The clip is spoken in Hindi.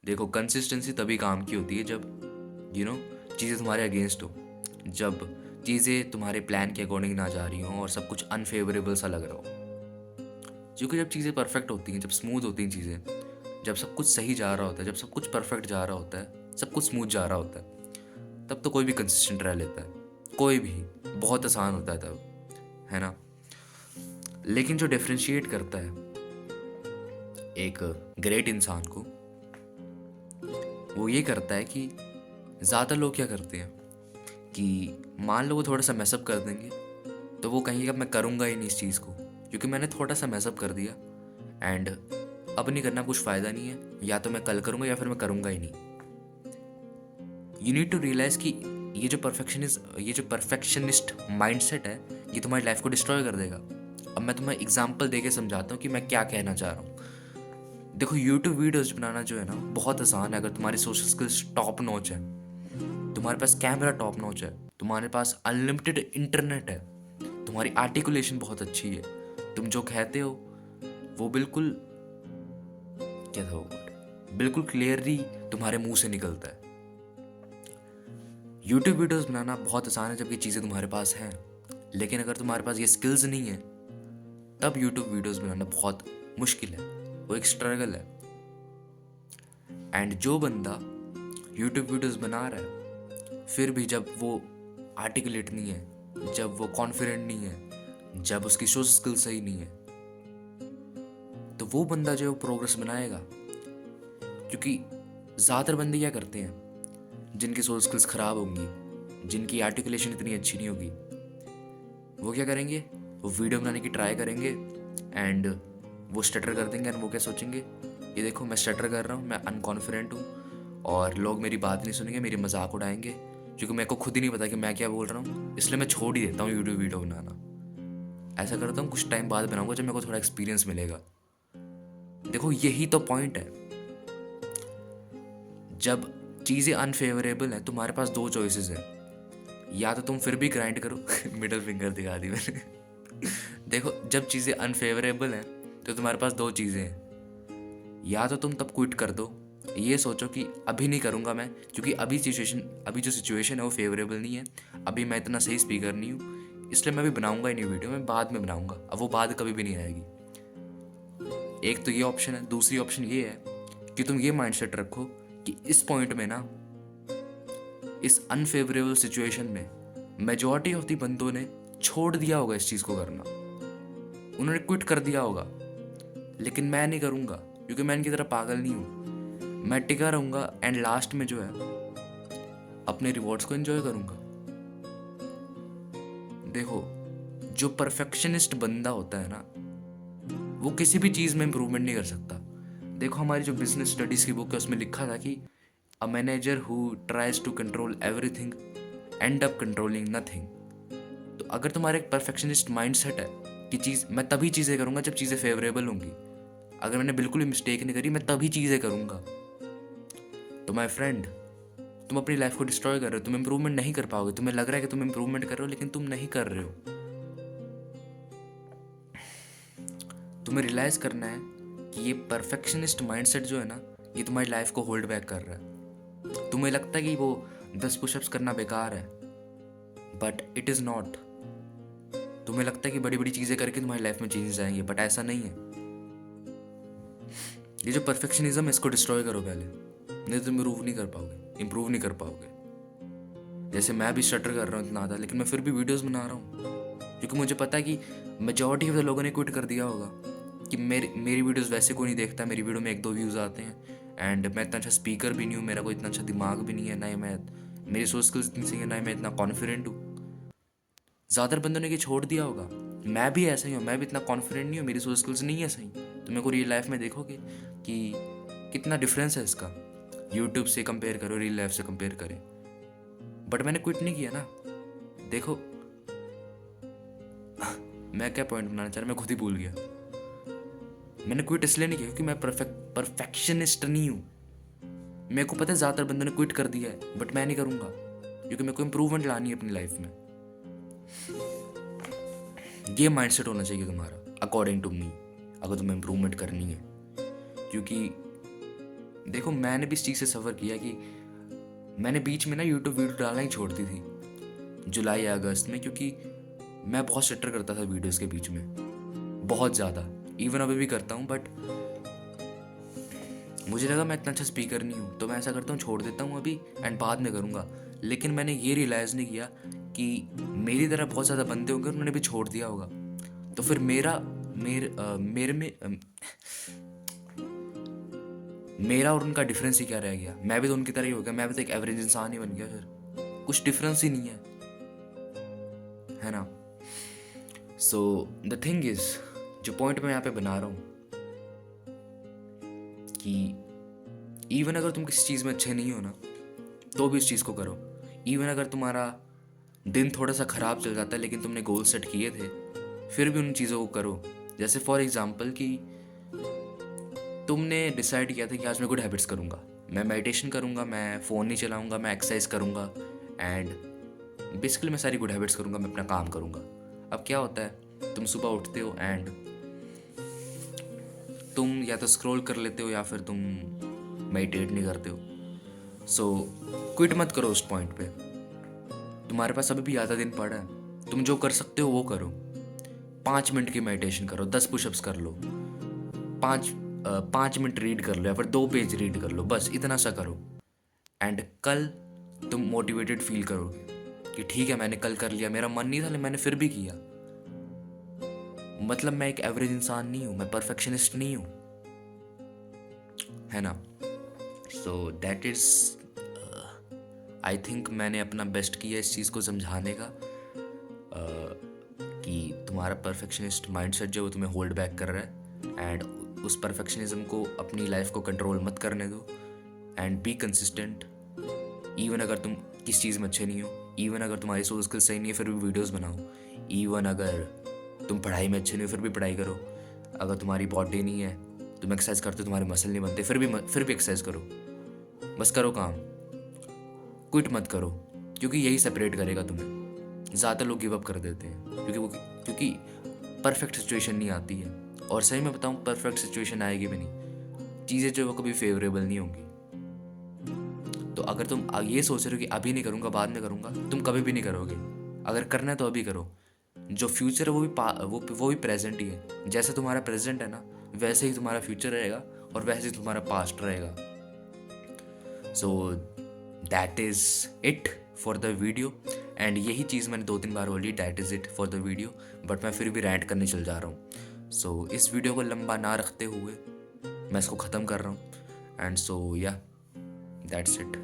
देखो, कंसिस्टेंसी तभी काम की होती है जब चीज़ें तुम्हारे अगेंस्ट हो, जब चीज़ें तुम्हारे प्लान के अकॉर्डिंग ना जा रही हों और सब कुछ अनफेवरेबल सा लग रहा हो। क्योंकि जब चीज़ें परफेक्ट होती हैं, जब स्मूथ होती हैं चीज़ें, जब सब कुछ सही जा रहा होता है, जब सब कुछ परफेक्ट जा रहा होता है, सब कुछ स्मूथ जा रहा होता है, तब तो कोई भी कंसिस्टेंट रह लेता है। कोई भी। बहुत आसान होता है तब, है ना? लेकिन जो डिफरेंशिएट करता है एक ग्रेट इंसान को, वो ये करता है कि ज़्यादा लोग क्या करते हैं कि मान लो वो थोड़ा सा मैसअप कर देंगे, तो वो कहेंगे अब मैं करूँगा ही नहीं इस चीज़ को, क्योंकि मैंने थोड़ा सा मैसअप कर दिया एंड अब नहीं करना, कुछ फ़ायदा नहीं है, या तो मैं कल करूँगा या फिर मैं करूँगा ही नहीं। यू नीड टू रियलाइज़ कि ये जो परफेक्शनिस्ट माइंडसेट है, ये तुम्हारी लाइफ को डिस्ट्रॉय कर देगा। अब मैं तुम्हें एग्जांपल देके समझाता हूँ कि मैं क्या कहना चाह रहा हूँ। देखो, यूट्यूब वीडियोस बनाना जो है ना, बहुत आसान है अगर तुम्हारी सोशल स्किल्स टॉप नॉच है, तुम्हारे पास कैमरा टॉप नॉच है, तुम्हारे पास अनलिमिटेड इंटरनेट है, तुम्हारी आर्टिकुलेशन बहुत अच्छी है, तुम जो कहते हो वो बिल्कुल, क्या था वो word? बिल्कुल क्लियरली तुम्हारे मुंह से निकलता है। यूट्यूब वीडियोस बनाना बहुत आसान है जब ये चीज़ें तुम्हारे पास हैं, लेकिन अगर तुम्हारे पास ये स्किल्स नहीं है, तब यूट्यूब वीडियोस बनाना बहुत मुश्किल है, वो एक स्ट्रगल है। एंड जो बंदा यूट्यूब वीडियोस बना रहा है, फिर भी जब वो आर्टिकुलेट नहीं है, जब वो कॉन्फिडेंट नहीं है, जब उसकी सोशल स्किल सही नहीं है, तो वो बंदा जो है वो प्रोग्रेस बनाएगा। क्योंकि ज़्यादातर बंदे क्या करते हैं, जिनकी सोशल स्किल्स ख़राब होंगी, जिनकी आर्टिकुलेशन इतनी अच्छी नहीं होगी, वो क्या करेंगे, वो वीडियो बनाने की ट्राई करेंगे एंड वो स्टटर कर देंगे। एंड वो क्या सोचेंगे, ये देखो मैं स्टटर कर रहा हूँ, मैं अनकॉन्फिडेंट हूँ और लोग मेरी बात नहीं सुनेंगे, मेरी मजाक उड़ाएंगे, क्योंकि मेरे को खुद ही नहीं पता कि मैं क्या बोल रहा हूँ, इसलिए मैं छोड़ ही देता हूँ यूट्यूब वीडियो बनाना। ऐसा करता हूँ, कुछ टाइम बाद बनाऊंगा जब मेरे को थोड़ा एक्सपीरियंस मिलेगा। देखो, यही तो पॉइंट है। जब चीज़ें अनफेवरेबल हैं, तुम्हारे पास दो चॉइसेस हैं, या तो तुम फिर भी ग्राइंड करो मिडल फिंगर दिखा दी मैंने देखो, जब चीज़ें अनफेवरेबल हैं तो तुम्हारे पास दो चीज़ें हैं, या तो तुम तब क्विट कर दो, ये सोचो कि अभी नहीं करूँगा मैं, क्योंकि अभी जो सिचुएशन है वो फेवरेबल नहीं है, अभी मैं इतना सही स्पीकर नहीं हूँ, इसलिए मैं अभी बनाऊंगा ही नहीं वीडियो, मैं बाद में बनाऊंगा। अब वो बाद कभी भी नहीं आएगी। एक तो ये ऑप्शन है। दूसरी ऑप्शन ये है कि तुम ये माइंडसेट रखो कि इस पॉइंट में ना, इस अनफेवरेबल सिचुएशन में मेजॉरिटी ऑफ दी बंदों ने छोड़ दिया होगा इस चीज़ को करना, उन्होंने क्विट कर दिया होगा, लेकिन मैं नहीं करूँगा, क्योंकि मैं इनकी तरह पागल नहीं हूँ। मैं टिका रहूँगा एंड लास्ट में जो है अपने रिवॉर्ड्स को एंजॉय करूँगा। देखो, जो परफेक्शनिस्ट बंदा होता है ना, वो किसी भी चीज़ में इम्प्रूवमेंट नहीं कर सकता। देखो, हमारी जो बिजनेस स्टडीज़ की बुक है उसमें लिखा था कि a manager who tries to control everything end up controlling nothing. तो अगर तुम्हारा एक परफेक्शनिस्ट माइंडसेट है कि मैं तभी चीज़ें करूँगा जब चीज़ें फेवरेबल होंगी, अगर मैंने बिल्कुल भी मिस्टेक नहीं करी, मैं तभी चीज़ें करूँगा, तो माय फ्रेंड, तुम अपनी लाइफ को डिस्ट्रॉय कर रहे हो, तुम इंप्रूवमेंट नहीं कर पाओगे। तुम्हें लग रहा है कि तुम इंप्रूवमेंट कर रहे हो, लेकिन तुम नहीं कर रहे हो। तुम्हें रियलाइज़ करना है कि ये परफेक्शनिस्ट माइंडसेट जो है ना, ये तुम्हारी लाइफ को होल्ड बैक कर रहा है। तुम्हें लगता है कि वो 10 पुशअप्स करना बेकार है, बट इट इज़ नॉट। तुम्हें लगता है कि बड़ी बड़ी चीज़ें करके तुम्हारी लाइफ में चेंजेस आएंगे, बट ऐसा नहीं है। ये जो परफेक्शनिज्म है, इसको डिस्ट्रॉय करो पहले, नहीं तो तुम इम्प्रूव नहीं कर पाओगे, इम्प्रूव नहीं कर पाओगे। जैसे मैं भी स्टटर कर रहा हूँ इतना ज़्यादा, लेकिन मैं फिर भी वीडियोस बना रहा हूँ, क्योंकि मुझे पता है कि मेजॉरिटी ऑफ द लोगों ने क्विट कर दिया होगा कि मेरी वीडियोस वैसे कोई नहीं देखता, मेरी वीडियो में 1-2 व्यूज़ आते हैं, एंड मैं इतना अच्छा स्पीकर भी नहीं हूँ, मेरा कोई इतना अच्छा दिमाग भी नहीं है, ना ही मेरी सोच स्किल्स इतनी सही है, ना ही मैं इतना कॉन्फिडेंट हूँ। ज़्यादातर बंदों ने ये छोड़ दिया होगा। मैं भी ऐसा ही हूँ, मैं भी इतना कॉन्फिडेंट नहीं हूँ, मेरी सोच स्किल्स नहीं है सही। तो मेरे को रियल लाइफ में देखोगे कि कितना डिफरेंस है इसका। यूट्यूब से कंपेयर करो, रियल लाइफ से कंपेयर करें। बट मैंने क्विट नहीं किया ना। देखो, मैं क्या पॉइंट बनाना चाह रहा, मैं खुद ही भूल गया। मैंने क्विट इसलिए नहीं किया क्योंकि मैं परफेक्शनिस्ट नहीं हूँ। मेरे को पता है ज़्यादातर बंदों ने क्विट कर दिया है, बट मैं नहीं करूँगा, क्योंकि मेरे को इम्प्रूवमेंट लानी है अपनी लाइफ में। ये माइंडसेट होना चाहिए तुम्हारा, अकॉर्डिंग टू मी, अगर तुम्हें इम्प्रूवमेंट करनी है। क्योंकि देखो मैंने भी इस चीज़ से सफ़र किया कि मैंने बीच में ना यूट्यूब वीडियो डालना ही छोड़ दी थी, जुलाई या अगस्त में, क्योंकि मैं बहुत शटर करता था वीडियोस के बीच में, बहुत ज़्यादा। इवन अभी भी करता हूँ, बट मुझे लगा मैं इतना अच्छा स्पीकर नहीं हूँ, तो मैं ऐसा करता हूँ, छोड़ देता हूँ अभी एंड बाद में करूँगा। लेकिन मैंने ये रियलाइज़ नहीं किया कि मेरी तरह बहुत ज़्यादा बंदे होंगे, उन्होंने भी छोड़ दिया होगा। तो फिर मेरा और उनका डिफरेंस ही क्या रह गया? मैं भी तो उनकी तरह ही हो गया, मैं भी तो एक एवरेज इंसान ही बन गया, फिर कुछ डिफरेंस ही नहीं है ना? सो द थिंग इज, जो पॉइंट मैं यहाँ पे बना रहा हूँ कि इवन अगर तुम किसी चीज़ में अच्छे नहीं हो ना, तो भी इस चीज़ को करो। इवन अगर तुम्हारा दिन थोड़ा सा ख़राब चल जाता है लेकिन तुमने गोल सेट किए थे, फिर भी उन चीज़ों को करो। जैसे फॉर एग्ज़ाम्पल कि तुमने डिसाइड किया था कि आज मैं गुड हैबिट्स करूँगा, मैं मेडिटेशन करूँगा, मैं फ़ोन नहीं चलाऊँगा, मैं एक्सरसाइज करूँगा एंड बेसिकली मैं सारी गुड हैबिट्स करूँगा, मैं अपना काम करूँगा। अब क्या होता है, तुम सुबह उठते हो एंड तुम या तो स्क्रॉल कर लेते हो या फिर तुम मेडिटेट नहीं करते हो। सो क्विट मत करो उस पॉइंट पे। तुम्हारे पास अभी भी आधा दिन पड़ा है, तुम जो कर सकते हो वो करो। 5 मिनट की मेडिटेशन करो, 10 पुशअप्स कर लो, 5 मिनट रीड कर लो या फिर 2 पेज रीड कर लो, बस इतना सा करो। एंड कल तुम मोटिवेटेड फील करोगे कि ठीक है मैंने कल कर लिया, मेरा मन नहीं था लेकिन मैंने फिर भी किया। मतलब मैं एक एवरेज इंसान नहीं हूँ, मैं परफेक्शनिस्ट नहीं हूँ, है ना? So that is, I think मैंने अपना बेस्ट किया इस चीज़ को समझाने का, कि तुम्हारा परफेक्शनिस्ट माइंडसेट जो वो तुम्हें होल्ड बैक कर रहा है, एंड उस परफेक्शनिज्म को अपनी लाइफ को कंट्रोल मत करने दो। And be consistent. इवन अगर तुम किस चीज़ में अच्छे नहीं हो, इवन अगर तुम्हारी सोच स्किल सही नहीं है, फिर भी वीडियोस बनाओ। इवन अगर तुम पढ़ाई में अच्छे नहीं हो, फिर भी पढ़ाई करो। अगर तुम्हारी बॉडी नहीं है, तुम एक्सरसाइज करते हो, तुम्हारे मसल नहीं बनते, फिर भी एक्सरसाइज करो। बस करो काम, क्विट मत करो, क्योंकि यही सेपरेट करेगा तुम्हें। ज़्यादा लोग गिव अप कर देते हैं क्योंकि परफेक्ट सिचुएशन नहीं आती है। और सही में बताऊँ, परफेक्ट सिचुएशन आएगी भी नहीं, चीज़ें जो वो कभी फेवरेबल नहीं होंगी। तो अगर तुम ये सोच रहे हो कि अभी नहीं करूँगा बाद में करूँगा, तुम कभी भी नहीं करोगे। अगर करना है तो अभी करो। जो फ्यूचर है वो भी प्रेजेंट ही है। जैसे तुम्हारा प्रेजेंट है ना, वैसे ही तुम्हारा फ्यूचर रहेगा और वैसे ही तुम्हारा पास्ट रहेगा। So that is it for the video. And यही चीज़ मैंने 2-3 बार बोली, that is it for the video, but मैं फिर भी रैंट करने चल जा रहा हूँ। सो इस वीडियो को लंबा ना रखते हुए मैं इसको ख़त्म कर रहा हूँ। एंड सो या दैट्स इट।